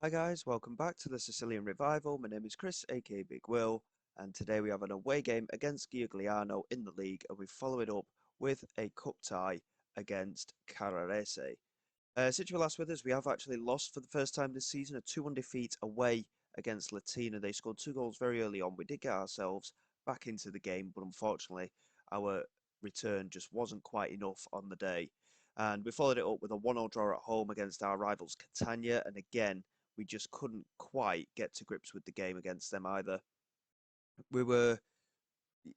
Hi guys, welcome back to the Sicilian Revival. My name is Chris, aka Big Will, and today we have an away game against Giugliano in the league, and we follow it up with a cup tie against Carrarese. Since you were last with us, we have actually lost for the first time this season, a 2-1 defeat away against Latina. They scored 2 goals very early on. We did get ourselves back into the game, but unfortunately, our return just wasn't quite enough on the day. And we followed it up with a 1-0 draw at home against our rivals Catania, and again, we just couldn't quite get to grips with the game against them either. We were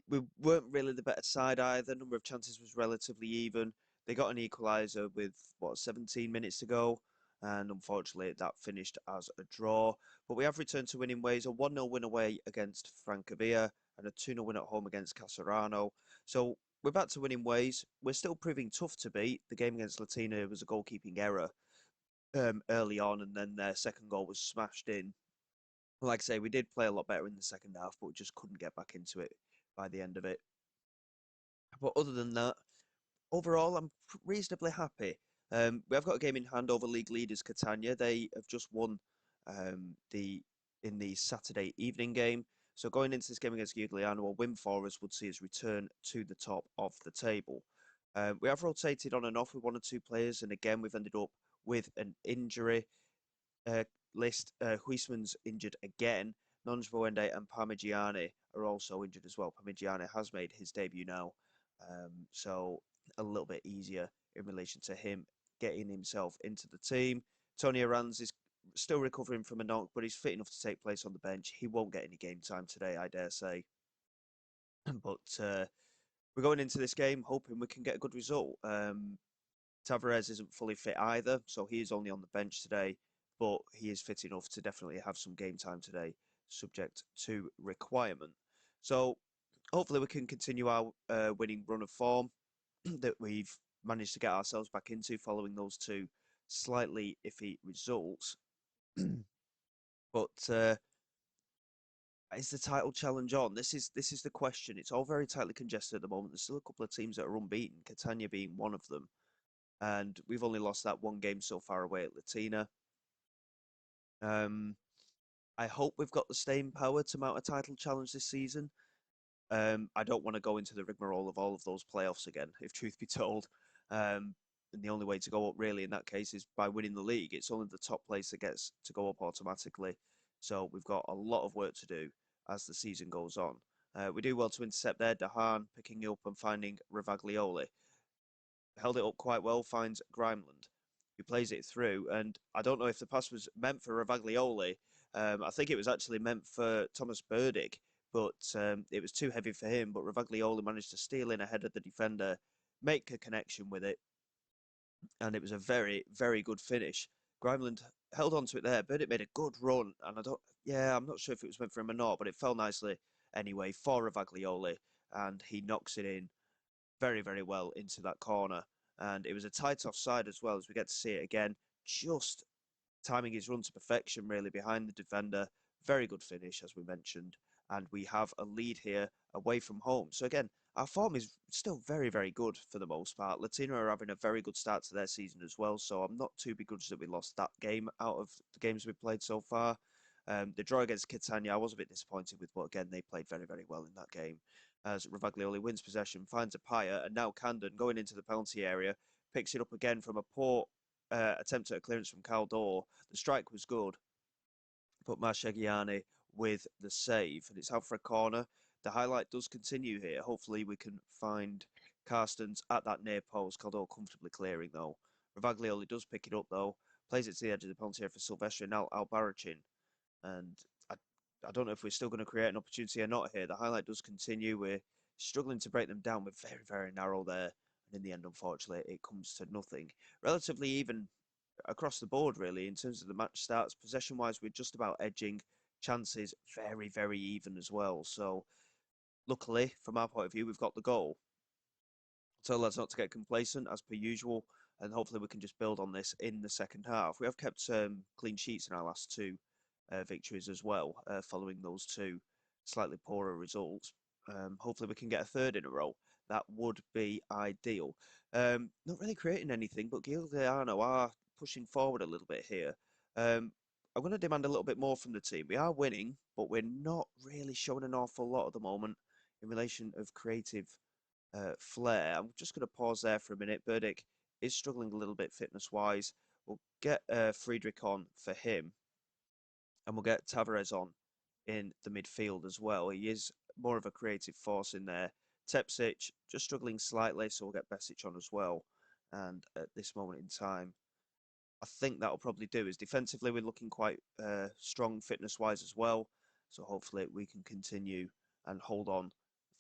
we weren't really the better side either. Number of chances was relatively even. They got an equaliser with 17 minutes to go, and unfortunately that finished as a draw. But we have returned to winning ways: a 1-0 win away against Francavilla and a 2-0 win at home against Casarano. So we're back to winning ways. We're still proving tough to beat. The game against Latina was a goalkeeping error early on, and then their second goal was smashed in. Like I say, we did play a lot better in the second half, but we just couldn't get back into it by the end of it. But other than that, overall, I'm reasonably happy. We have got a game in hand over league leaders Catania. They have just won the in the Saturday evening game. So going into this game against Giugliano, a win for us would see us return to the top of the table. We have rotated on and off with one or two players, and again we've ended up with an injury uh, list. Huisman's injured again. Nonjbuende and Parmigiani are also injured as well. Parmigiani has made his debut now, so a little bit easier in relation to him getting himself into the team. Tony Aranz is still recovering from a knock, but he's fit enough to take place on the bench. He won't get any game time today, I dare say. But we're going into this game hoping we can get a good result. Tavares isn't fully fit either, so he is only on the bench today, but he is fit enough to definitely have some game time today, subject to requirement. So hopefully we can continue our winning run of form that we've managed to get ourselves back into following those two slightly iffy results. But is the title challenge on? This is the question. It's all very tightly congested at the moment. There's still a couple of teams that are unbeaten, Catania being one of them, and we've only lost that one game so far away at Latina. Um, I hope we've got the staying power to mount a title challenge this season. I don't want to go into the rigmarole of all of those playoffs again, if truth be told. And the only way to go up really in that case is by winning the league. It's only the top place that gets to go up automatically. So we've got a lot of work to do as the season goes on. We do well to intercept there. Dahan picking up and finding Ravaglioli. Held it up quite well, finds Grimeland, who plays it through. And I don't know if the pass was meant for Ravaglioli. I think it was actually meant for Thomas Burdick, but it was too heavy for him. But Ravaglioli managed to steal in ahead of the defender, make a connection with it, and it was a very, very good finish. Grimeland held on to it there. Burdick made a good run, and I'm not sure if it was meant for him or not, but it fell nicely anyway for Ravaglioli, and he knocks it in very, very well into that corner. And it was a tight offside as well, as we get to see it again. Just timing his run to perfection, really, behind the defender. Very good finish, as we mentioned. And we have a lead here away from home. So, again, our form is still very, very good for the most part. Latina are having a very good start to their season as well. So, I'm not too begrudged that we lost that game out of the games we've played so far. The draw against Catania, I was a bit disappointed with, but again, they played very, very well in that game. As Ravaglioli wins possession, finds a Paya, and now Camden going into the penalty area, picks it up again from a poor attempt at a clearance from Caldor. The strike was good, but Mashagiani with the save, and it's out for a corner. The highlight does continue here. Hopefully, we can find Carstens at that near post. Caldor comfortably clearing though. Ravaglioli does pick it up though, plays it to the edge of the penalty area for Silvestri and now Albarracin. And I, I don't know if we're still going to create an opportunity or not here. The highlight does continue. We're struggling to break them down. We're very, very narrow there. And in the end, unfortunately, it comes to nothing. Relatively even across the board, really, in terms of the match starts. Possession wise, we're just about edging. Chances very, very even as well. So, luckily, from our point of view, we've got the goal. So let's not to get complacent as per usual, and hopefully we can just build on this in the second half. We have kept clean sheets in our last two victories as well, following those two slightly poorer results. Hopefully we can get a third in a row. That would be ideal. Not really creating anything, but Giuliano are pushing forward a little bit here. I'm going to demand a little bit more from the team. We are winning, but we're not really showing an awful lot at the moment in relation of creative flair. I'm just going to pause there for a minute. Burdick is struggling a little bit fitness-wise. We'll get Friedrich on for him, and we'll get Tavares on in the midfield as well. He is more of a creative force in there. Tepsic just struggling slightly, so we'll get Besic on as well. And at this moment in time, I think that'll probably do. Is defensively, we're looking quite strong fitness-wise as well. So hopefully we can continue and hold on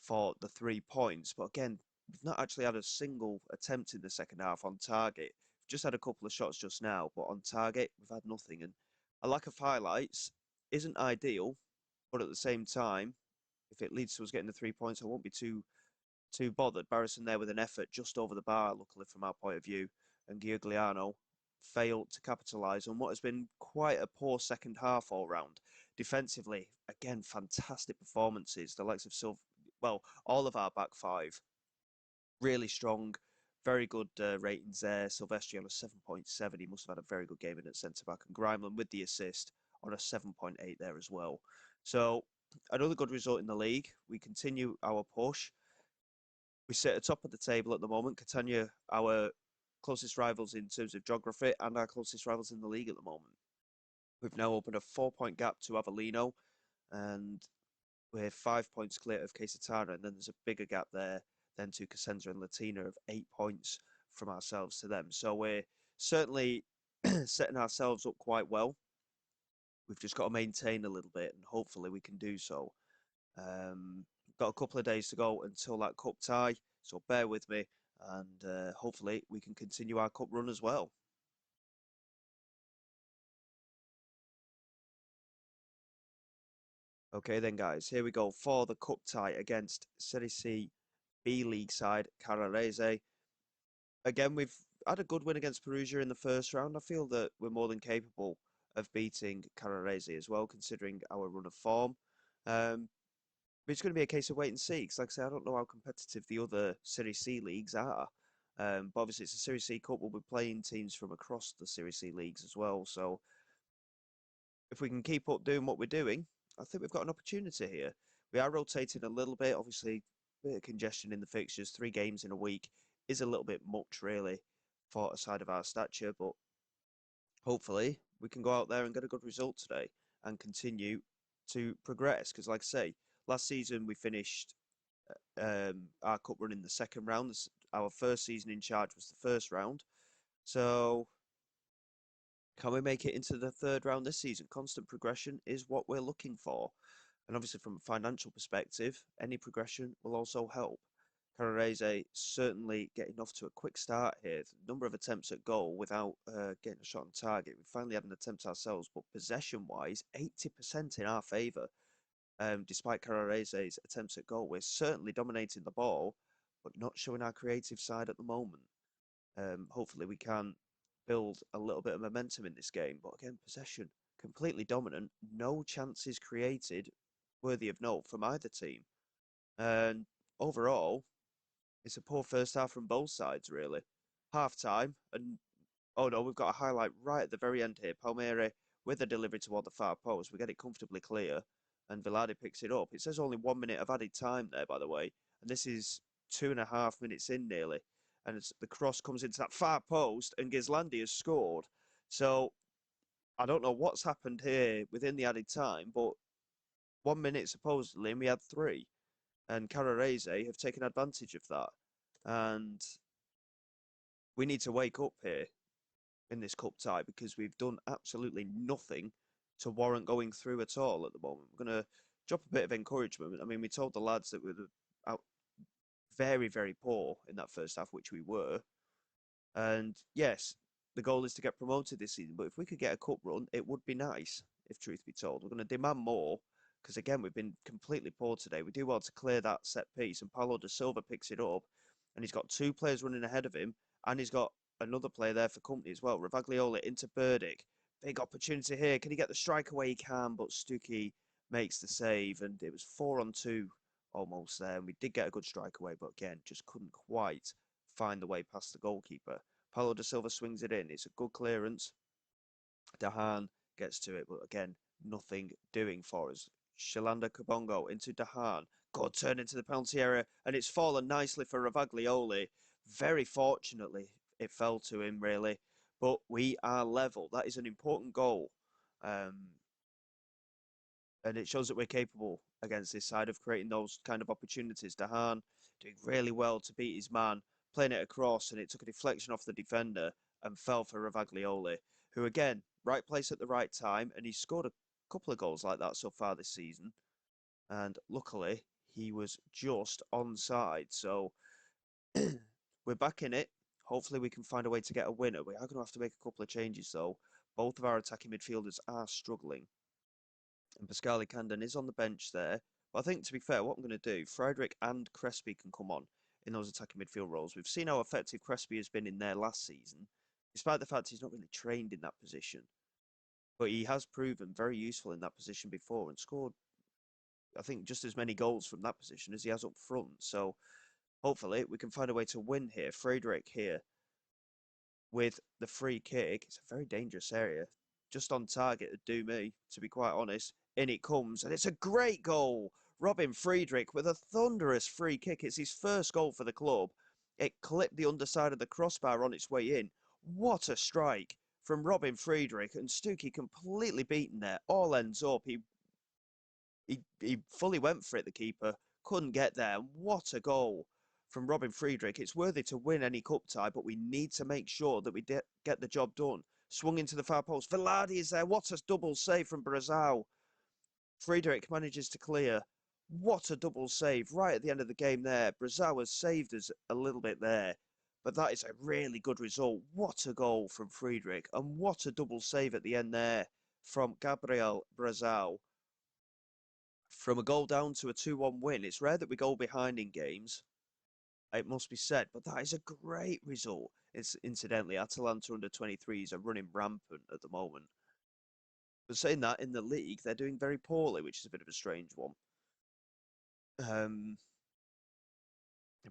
for the 3 points. But again, we've not actually had a single attempt in the second half on target. We've just had a couple of shots just now, but on target, we've had nothing. And a lack of highlights isn't ideal, but at the same time, if it leads to us getting the 3 points, I won't be too bothered. Barrison there with an effort just over the bar, luckily from our point of view, and Giugliano failed to capitalise on what has been quite a poor second half all round. Defensively, again, fantastic performances. The likes of well, all of our back five, really strong, very good ratings there. Silvestri on a 7.7. He must have had a very good game in at centre back, and Grimeland with the assist on a 7.8 there as well. So another good result in the league. We continue our push. We sit atop of the table at the moment. Catania, our closest rivals in terms of geography, and our closest rivals in the league at the moment. We've now opened a 4-point gap to Avellino, and we're 5 points clear of Casatana, and then there's a bigger gap there than to Cosenza and Latina of 8 points from ourselves to them. So we're certainly setting ourselves up quite well. We've just got to maintain a little bit, and hopefully we can do so. Got a couple of days to go until that cup tie, so bear with me, and hopefully we can continue our cup run as well. Okay then, guys, here we go for the cup tie against Serie C B League side Carrarese. Again, we've had a good win against Perugia in the first round. I feel that we're more than capable of beating Carrarese as well, considering our run of form. But it's going to be a case of wait and see, because like I say, I don't know how competitive the other Serie C leagues are. But obviously it's a Serie C Cup. We'll be playing teams from across the Serie C leagues as well. So if we can keep up doing what we're doing, I think we've got an opportunity here. We are rotating a little bit. Obviously, a bit of congestion in the fixtures. 3 games in a week is a little bit much, really, for a side of our stature. But hopefully we can go out there and get a good result today and continue to progress. Because like I say, last season we finished our cup run in the second round. Our first season in charge was the first round. So can we make it into the third round this season? Constant progression is what we're looking for. And obviously from a financial perspective, any progression will also help. Carrarese certainly getting off to a quick start here. Number of attempts at goal without getting a shot on target. We finally had an attempt ourselves, but possession-wise, 80% in our favour. Despite Carrarese's attempts at goal, we're certainly dominating the ball, but not showing our creative side at the moment. Hopefully we can build a little bit of momentum in this game. But again, possession, completely dominant. No chances created worthy of note from either team. And overall, it's a poor first half from both sides, really. Half time, and oh no, we've got a highlight right at the very end here. Palmieri with a delivery toward the far post. We get it comfortably clear, and Velarde picks it up. It says only 1 minute of added time there, by the way, and this is 2.5 minutes in nearly. And the cross comes into that far post, and Ghislandi has scored. So I don't know what's happened here within the added time, but 1 minute supposedly, and we had 3. And Carrarese have taken advantage of that. And we need to wake up here in this cup tie because we've done absolutely nothing to warrant going through at all at the moment. We're going to drop a bit of encouragement. I mean, we told the lads that we were out very, very poor in that first half, which we were. And yes, the goal is to get promoted this season. But if we could get a cup run, it would be nice, if truth be told. We're going to demand more because, again, we've been completely poor today. We do well to clear that set piece, and Paulo da Silva picks it up, and he's got 2 players running ahead of him, and he's got another player there for company as well. Ravaglioli into Burdick. Big opportunity here. Can he get the strike away? He can, but Stuckey makes the save, and it was 4-on-2 almost there, and we did get a good strike away, but again, just couldn't quite find the way past the goalkeeper. Paulo da Silva swings it in. It's a good clearance. Dahan gets to it, but again, nothing doing for us. Shalanda Kabongo into Dahan. Good turn into the penalty area, and it's fallen nicely for Ravaglioli. Very fortunately, it fell to him, really. But we are level. That is an important goal. Um, and it shows that we're capable against this side of creating those kind of opportunities. Dahan doing really well to beat his man, playing it across, and it took a deflection off the defender and fell for Ravaglioli, who again, right place at the right time, and he's scored a couple of goals like that so far this season. And luckily, he was just onside, so we're back in it. Hopefully, we can find a way to get a winner. We are going to have to make a couple of changes, though. Both of our attacking midfielders are struggling. And Pascali Camden is on the bench there. But I think, to be fair, what I'm going to do, Friedrich and Crespi can come on in those attacking midfield roles. We've seen how effective Crespi has been in there last season, despite the fact he's not really trained in that position. But he has proven very useful in that position before and scored, I think, just as many goals from that position as he has up front. So hopefully we can find a way to win here. Friedrich here with the free kick. It's a very dangerous area. Just on target to do me, to be quite honest. In it comes, and it's a great goal. Robin Friedrich with a thunderous free kick. It's his first goal for the club. It clipped the underside of the crossbar on its way in. What a strike from Robin Friedrich, and Stuckey completely beaten there. All ends up. He fully went for it, the keeper. Couldn't get there. What a goal from Robin Friedrich. It's worthy to win any cup tie, but we need to make sure that we get the job done. Swung into the far post. Velarde is there. What a double save from Brazil. Friedrich manages to clear. What a double save right at the end of the game there. Brazil has saved us a little bit there, but that is a really good result. What a goal from Friedrich, and what a double save at the end there from Gabriel Brazil. From a goal down to a 2-1 win. It's rare that we go behind in games, it must be said, but that is a great result. It's incidentally, Atalanta under 23s are running rampant at the moment. But saying that, in the league, they're doing very poorly, which is a bit of a strange one.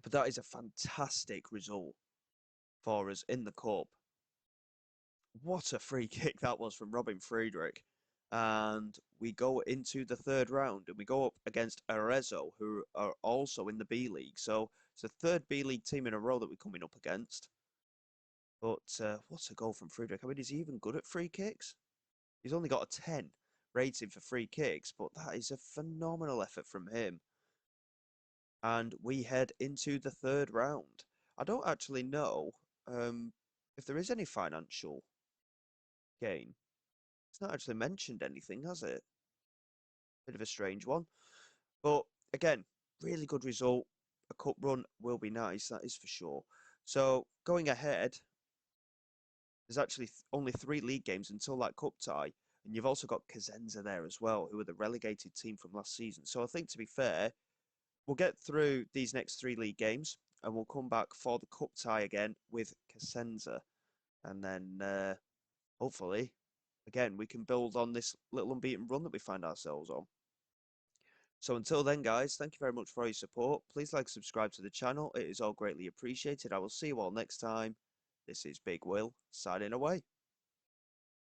But that is a fantastic result for us in the cup. What a free kick that was from Robin Friedrich. And we go into the third round and we go up against Arezzo, who are also in the B League. So it's the third B League team in a row that we're coming up against. But what a goal from Friedrich. I mean, is he even good at free kicks? He's only got a 10 rating for free kicks, but that is a phenomenal effort from him. And we head into the third round. I don't actually know if there is any financial gain. It's not actually mentioned anything, has it? Bit of a strange one. But again, really good result. A cup run will be nice, that is for sure. So going ahead, there's actually only 3 league games until that cup tie. And you've also got Cosenza there as well, who are the relegated team from last season. So I think, to be fair, we'll get through these next 3 league games and we'll come back for the cup tie again with Cosenza. And then hopefully, again, we can build on this little unbeaten run that we find ourselves on. So until then, guys, thank you very much for your support. Please like, subscribe to the channel. It is all greatly appreciated. I will see you all next time. This is Big Will, signing away.